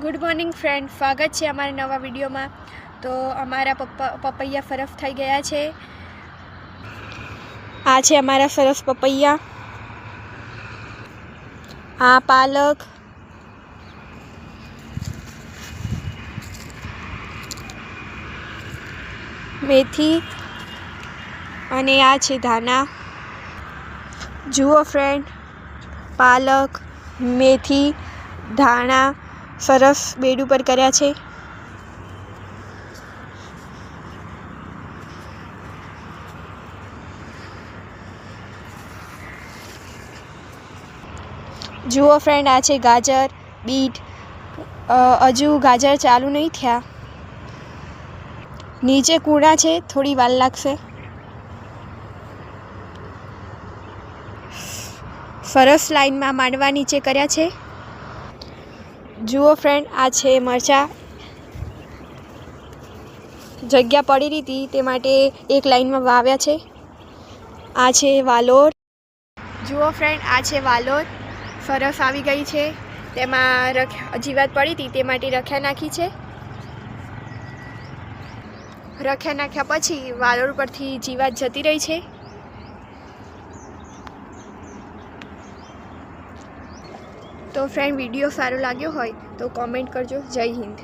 Good morning friend, સ્વાગત છે અમારા નવા વિડીયોમાં। તો અમારા પપૈયા સરસ થઈ ગયા છે। આ છે અમારા સરસ પપૈયા, આ પાલક, મેથી અને આ છે ધાણા। જુઓ ફ્રેન્ડ, પાલક, મેથી, ધાણા સરસ બેડ ઉપર કર્યા છે। જુઓ ફ્રેન્ડ, આ છે ગાજર, બીટ। હજુ ગાજર ચાલુ નહીં થયા, નીચે કૂણા છે, થોડી વાર લાગશે। સરસ લાઈનમાં માંડવા નીચે કર્યા છે। જુઓ ફ્રેન્ડ, આ છે મરચાં। જગ્યા પડી રહી હતી તે માટે એક લાઈનમાં વાવ્યા છે। આ છે વાલોર। જુઓ ફ્રેન્ડ, આ છે વાલોર, સરસ આવી ગઈ છે। તેમાં જીવાત પડી હતી તે માટે રખ્યા નાખી છે। રખ્યા નાખ્યા પછી વાલોર પરથી જીવાત જતી રહી છે। તો ફ્રેન્ડ, વિડીયો સારો લાગ્યો હોય તો કોમેન્ટ કરજો। જય હિન્દ।